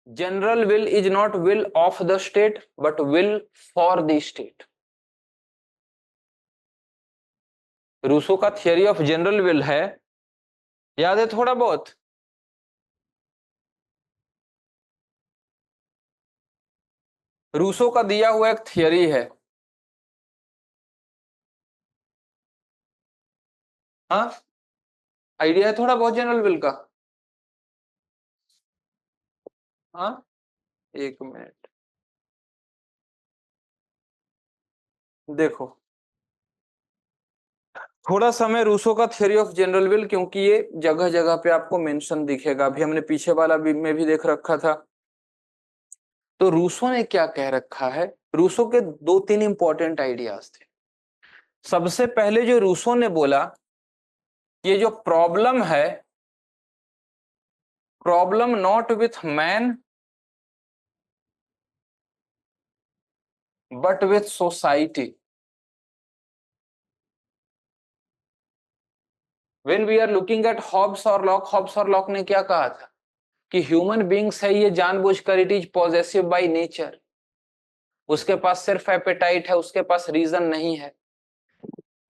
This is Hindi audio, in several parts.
General will is not will of the state but will for the state. Rousseau का थियरी ऑफ जनरल विल है, याद है थोड़ा बहुत? रूसो का दिया हुआ एक थियरी है, हाँ आइडिया है थोड़ा बहुत जनरल विल का? हाँ एक मिनट देखो, थोड़ा समय रूसो का थ्योरी ऑफ जनरल विल, क्योंकि ये जगह जगह पे आपको मेंशन दिखेगा, अभी हमने पीछे वाला में भी देख रखा था। तो रूसो ने क्या कह रखा है, रूसो के दो तीन इंपॉर्टेंट आइडियाज थे। सबसे पहले जो रूसो ने बोला, ये जो प्रॉब्लम है, problem not with man but with society. When we are looking at Hobbes और लॉक, हॉब्स और लॉक ने क्या कहा था कि ह्यूमन बींग्स है ये जानबूझकर, it is possessive by nature, उसके पास सिर्फ एपेटाइट है, उसके पास रीजन नहीं है।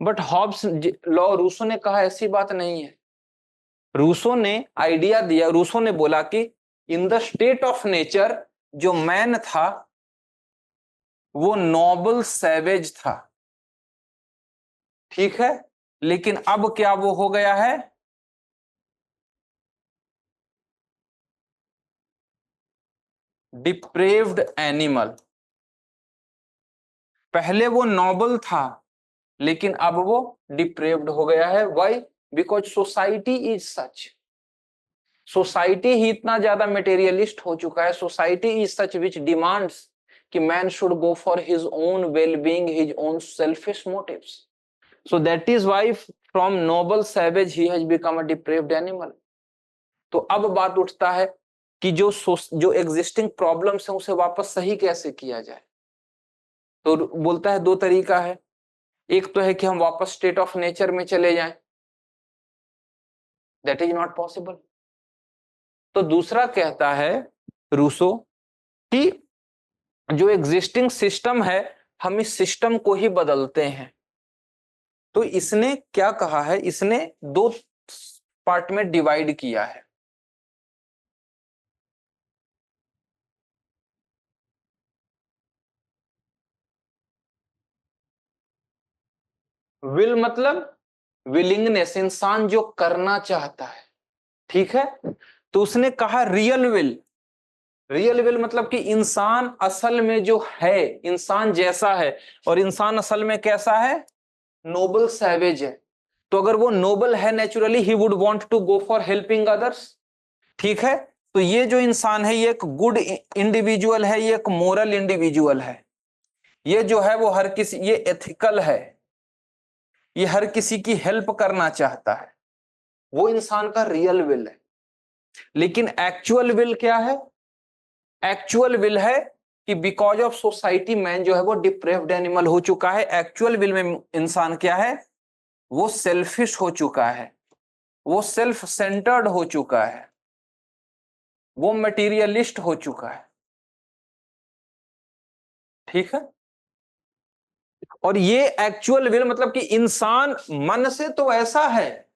बट हॉब्स लॉ, रूसो ने कहा ऐसी बात नहीं है। रूसो ने आइडिया दिया, रूसो ने बोला कि in the state of nature जो मैन था वो नोबल सैवेज था, ठीक है, लेकिन अब क्या वो हो गया है, डिप्रेव्ड एनिमल। पहले वो नोबल था लेकिन अब वो डिप्रेव्ड हो गया है। Why? Because society is such, society ही इतना ज्यादा मटेरियलिस्ट हो चुका है, society is such which demands कि man should go for his own well being, his own selfish motives. So that is why from noble savage he has become a depraved animal. तो अब बात उठता है कि जो एग्जिस्टिंग प्रॉब्लम्स है उसे वापस सही कैसे किया जाए। तो बोलता है दो तरीका है, एक तो है कि हम वापस स्टेट ऑफ नेचर में चले जाएं, दैट इज नॉट पॉसिबल। तो दूसरा कहता है रूसो कि जो एग्जिस्टिंग सिस्टम है हम इस सिस्टम को ही बदलते हैं। तो इसने क्या कहा है, इसने दो पार्ट में डिवाइड किया है। विल मतलब विलिंगनेस, इंसान जो करना चाहता है, ठीक है। तो उसने कहा रियल विल, रियल विल मतलब कि इंसान असल में जो है, इंसान जैसा है, और इंसान असल में कैसा है, नोबल सैवेज है। तो अगर वो नोबल है naturally he would want to go for helping others, ठीक है। तो ये जो इंसान है ये एक गुड इंडिविजुअल है, ये एक मोरल इंडिविजुअल है, ये जो है वो हर किसी, ये एथिकल है, ये हर किसी की हेल्प करना चाहता है, वो इंसान का रियल विल है। लेकिन एक्चुअल विल क्या है, एक्चुअल विल है कि बिकॉज ऑफ सोसाइटी मैन जो है वो डिप्रेव्ड एनिमल हो चुका है। एक्चुअल विल में इंसान क्या है, वो सेल्फिश हो चुका है, वो सेल्फ सेंटर्ड हो चुका है, वो मटेरियलिस्ट हो चुका है, ठीक है। और ये एक्चुअल विल मतलब कि इंसान मन से तो ऐसा है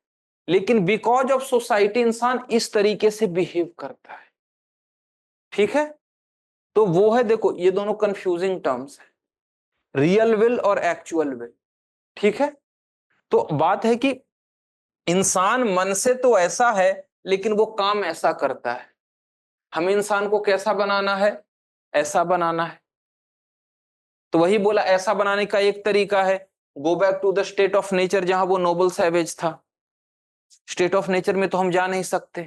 लेकिन बिकॉज ऑफ सोसाइटी इंसान इस तरीके से बिहेव करता है, ठीक है। तो वो है, देखो ये दोनों कंफ्यूजिंग टर्म्स है, रियल विल और एक्चुअल विल, ठीक है। तो बात है कि इंसान मन से तो ऐसा है लेकिन वो काम ऐसा करता है। हमें इंसान को कैसा बनाना है, ऐसा बनाना है। तो वही बोला, ऐसा बनाने का एक तरीका है go back to the state of nature, जहां वो नोबल सैवेज था। स्टेट ऑफ नेचर में तो हम जा नहीं सकते,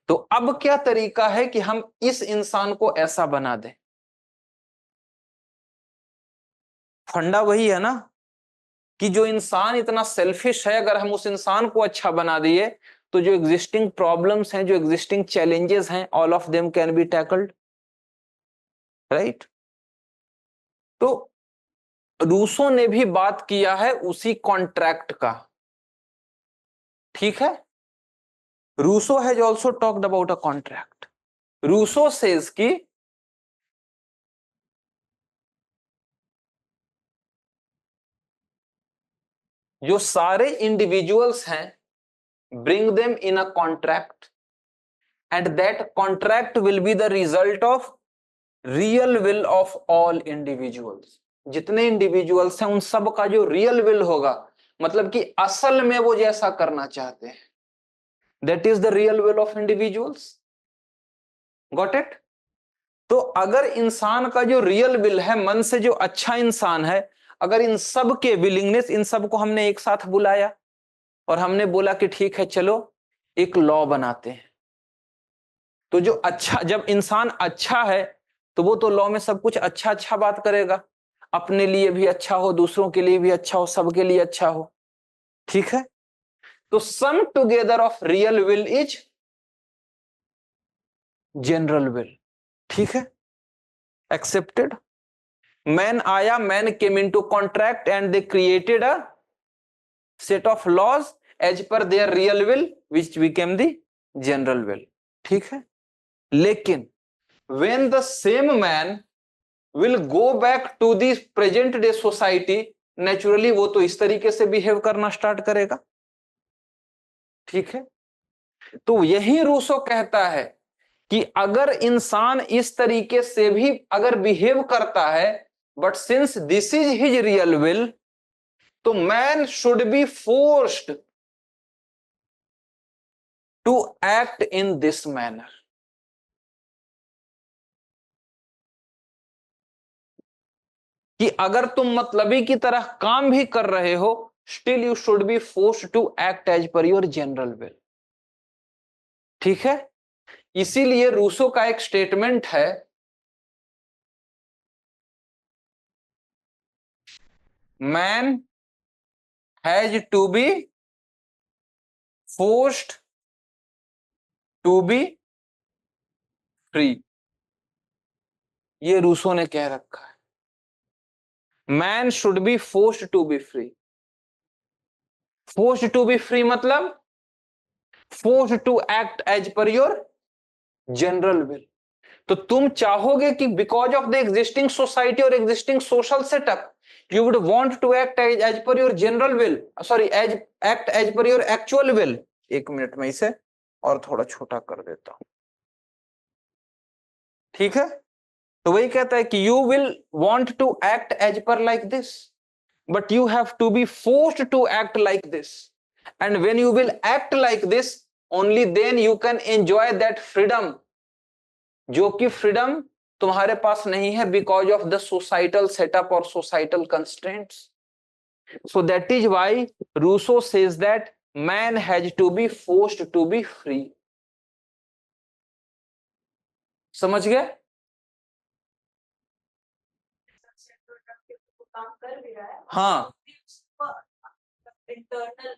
तो अब क्या तरीका है कि हम इस इंसान को ऐसा बना दें। फंडा वही है ना कि जो इंसान इतना सेल्फिश है, अगर हम उस इंसान को अच्छा बना दिए तो जो एग्जिस्टिंग प्रॉब्लम्स हैं, जो एग्जिस्टिंग चैलेंजेस हैं, all of them can be tackled, right. तो रूसो ने भी बात किया है उसी कॉन्ट्रैक्ट का, ठीक है। Rousseau has also talked about a contract. Rousseau says की जो सारे इंडिविजुअल्स हैं, bring them in a contract and that contract will be the result of real will of all individuals. जितने इंडिविजुअल्स हैं उन सब का जो रियल विल होगा, मतलब कि असल में वो जैसा करना चाहते हैं, that is the real will of individuals. Got it? तो अगर इंसान का जो रियल विल है, मन से जो अच्छा इंसान है, अगर इन सब के विलिंगनेस, इन सब को हमने एक साथ बुलाया और हमने बोला कि ठीक है चलो एक लॉ बनाते हैं, तो जो अच्छा, जब इंसान अच्छा है तो वो तो लॉ में सब कुछ अच्छा अच्छा बात करेगा, अपने लिए भी अच्छा हो, दूसरों के लिए भी अच्छा हो, सबके लिए अच्छा हो। ठीक है? तो sum together of real will is general will. ठीक है? एक्सेप्टेड? मैन आया, man came into contract and they created a set of laws as per their real will which became the general will. ठीक है? लेकिन when the same man will go back to the present day society, naturally वो तो इस तरीके से बिहेव करना स्टार्ट करेगा। ठीक है? तो यही रूसो कहता है कि अगर इंसान इस तरीके से भी अगर बिहेव करता है, but since this is his real will, तो man should be forced to act in this manner. कि अगर तुम मतलबी की तरह काम भी कर रहे हो, still you should be forced to act as per your general will. ठीक है? इसीलिए रूसो का एक स्टेटमेंट है, man has to be forced to be free. ये रूसो ने कह रखा है, man should be forced to be free. Forced to be free मतलब forced to act as per your general will. तो तुम चाहोगे कि because of the existing society और existing social setup, you would want to act as per your general will, sorry as act as per your actual will. एक मिनट में इसे और थोड़ा छोटा कर देता हूं। ठीक है? तो वही कहता है कि you will want to act as per like this, but you have to be forced to act like this, and when you will act like this, only then you can enjoy that freedom, जो कि फ्रीडम तुम्हारे पास नहीं है because of the societal setup और societal constraints. So that is why Rousseau says that man has to be forced to be free. समझ गए? हाँ, इंटरनल,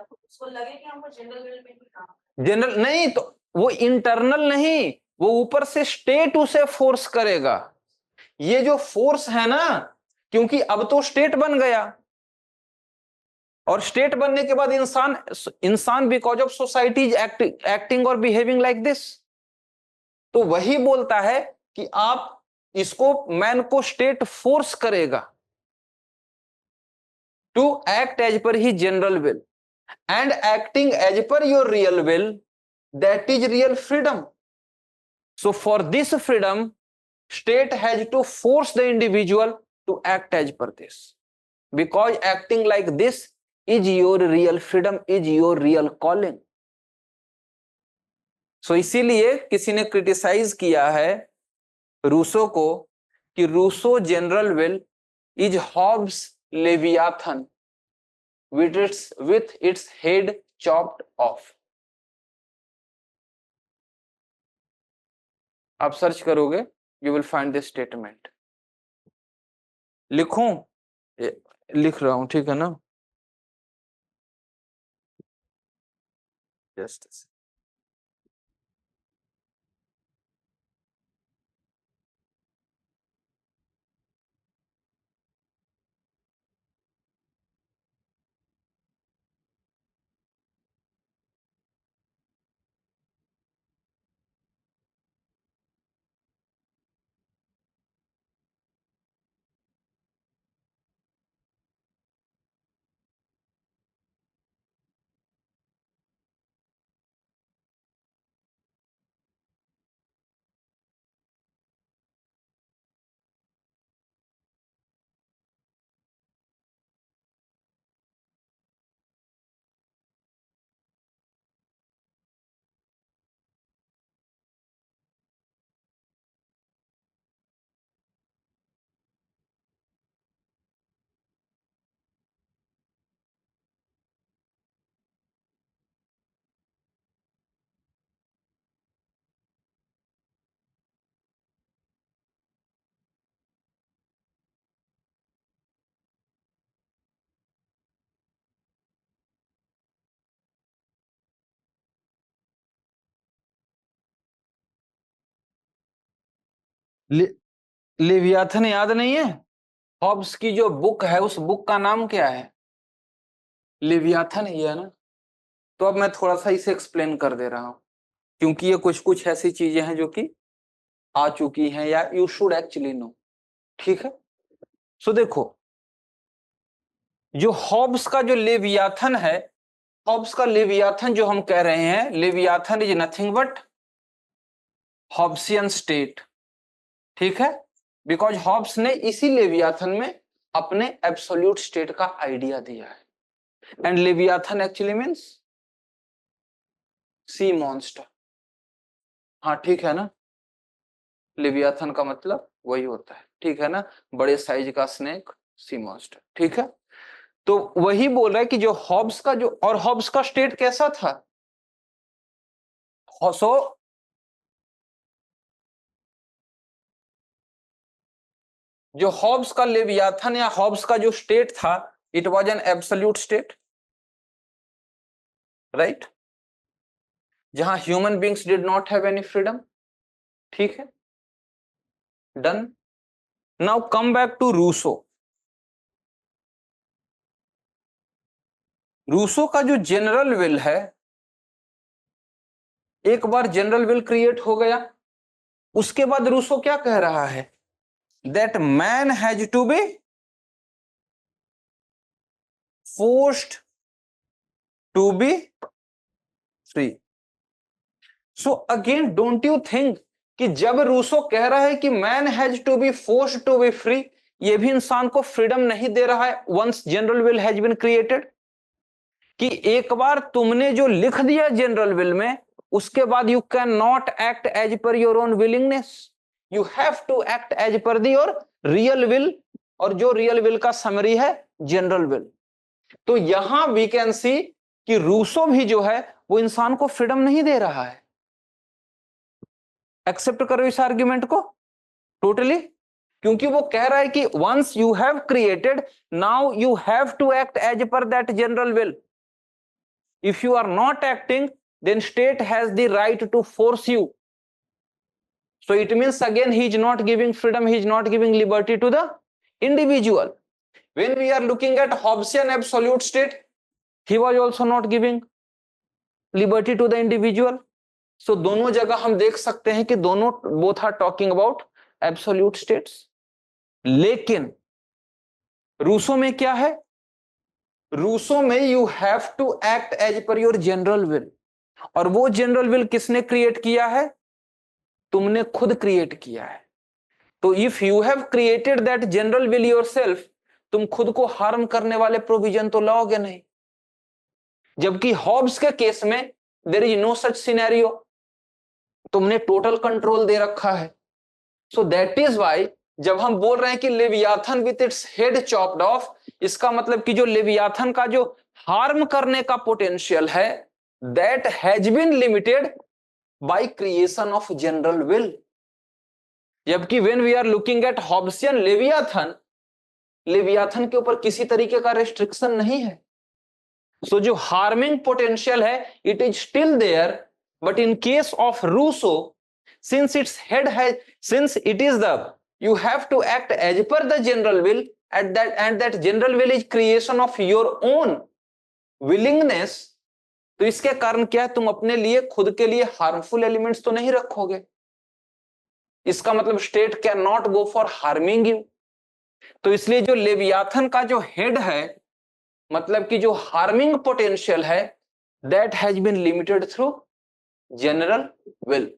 उसको लगे कि हमको जनरल विल में काम, जनरल नहीं तो वो इंटरनल नहीं, वो ऊपर से स्टेट उसे फोर्स करेगा। ये जो फोर्स है ना, क्योंकि अब तो स्टेट बन गया, और स्टेट बनने के बाद इंसान इंसान बिकॉज ऑफ सोसाइटी एक्टिंग और बिहेविंग लाइक दिस, तो वही बोलता है कि आप इसको, मैन को स्टेट फोर्स करेगा टू एक्ट एज पर ही general will, and acting as per your real will, that is real freedom. So for this freedom, state has to force the individual to act as per this, because acting like this is your real freedom, is your real calling. So इसीलिए किसी ने क्रिटिसाइज किया है रूसो को कि Rousseau general will is Hobbes Leviathan with its head chopped off. आप सर्च करोगे, you will find this statement. लिखूं? लिख रहा हूं, ठीक है ना? जस्ट लेवियाथन याद नहीं है? हॉब्स की जो बुक है उस बुक का नाम क्या है? लेवियाथन ही है ना। तो अब मैं थोड़ा सा इसे एक्सप्लेन कर दे रहा हूं, क्योंकि ये कुछ कुछ ऐसी चीजें हैं जो कि आ चुकी हैं या यू शुड एक्चुअली नो। ठीक है, सो देखो, जो हॉब्स का जो लेवियाथन है, हॉब्स का लेवियाथन जो हम कह रहे हैं, Leviathan is nothing but Hobbesian state. ठीक है, बिकॉज हॉब्स ने इसी लेवियाथन में अपने एब्सोल्यूट स्टेट का आइडिया दिया है। And Leviathan actually means sea monster. हाँ ठीक है ना, लेवियाथन का मतलब वही होता है, ठीक है ना, बड़े साइज का स्नेक, सी मॉन्स्टर। ठीक है, तो वही बोल रहा है कि जो हॉब्स का जो, और हॉब्स का स्टेट कैसा था? सो जो हॉब्स का लेवियाथन या हॉब्स का जो स्टेट था, it was an absolute state, right, जहां human beings did not have any freedom. ठीक है, done. Now come back to Rousseau. Rousseau का जो जनरल विल है, एक बार जनरल विल क्रिएट हो गया, उसके बाद रूसो क्या कह रहा है? That man has to be forced to be free. So again don't you think कि जब रूसो कह रहा है कि man has to be forced to be free, ये भी इंसान को फ्रीडम नहीं दे रहा है once general will has been created? कि एक बार तुमने जो लिख दिया जनरल विल में, उसके बाद you cannot act as per your own willingness, you have to act as per your real will, और जो रियल विल का समरी है जनरल विल। तो यहां वी कैन सी कि रूसो भी जो है वो इंसान को फ्रीडम नहीं दे रहा है। एक्सेप्ट करो इस आर्ग्यूमेंट को टोटली, क्योंकि वो कह रहा है कि once you have created, now you have to act as per that general will. If you are not acting, then state has the right to force you. So it means again he is not giving freedom, he is not giving liberty to the individual. When we are looking at Hobbesian absolute state, he was also not giving liberty to the individual. So दोनों जगह हम देख सकते हैं कि दोनों both are talking about absolute states. लेकिन रूसो में क्या है? रूसो में you have to act as per your general will, और वो जनरल विल किसने क्रिएट किया है? तुमने खुद क्रिएट किया है। तो if you have created that general will yourself, तुम खुद को हार्म करने वाले प्रोविजन तो लाओगे नहीं। जबकि हॉब्स के केस में there is no such scenario, तुमने टोटल कंट्रोल दे रखा है। सो दैट इज व्हाई जब हम बोल रहे हैं कि Leviathan with its head chopped off, इसका मतलब कि जो लेवियाथन का जो हार्म करने का पोटेंशियल है, that has been limited by creation of general will. जबकि when we are looking at Hobbesian Leviathan, Leviathan के ऊपर किसी तरीके का रेस्ट्रिक्शन नहीं है। सो जो हार्मिंग पोटेंशियल है it is still there, but in case of Rousseau, since its head has, since it is the, you have to act as per the general will at that, and that general will is creation of your own willingness, तो इसके कारण क्या है, तुम अपने लिए खुद के लिए हार्मफुल एलिमेंट्स तो नहीं रखोगे। इसका मतलब state can not go for harming you. तो इसलिए जो लेवियाथन का जो हेड है, मतलब कि जो हार्मिंग पोटेंशियल है, that has been limited through general will.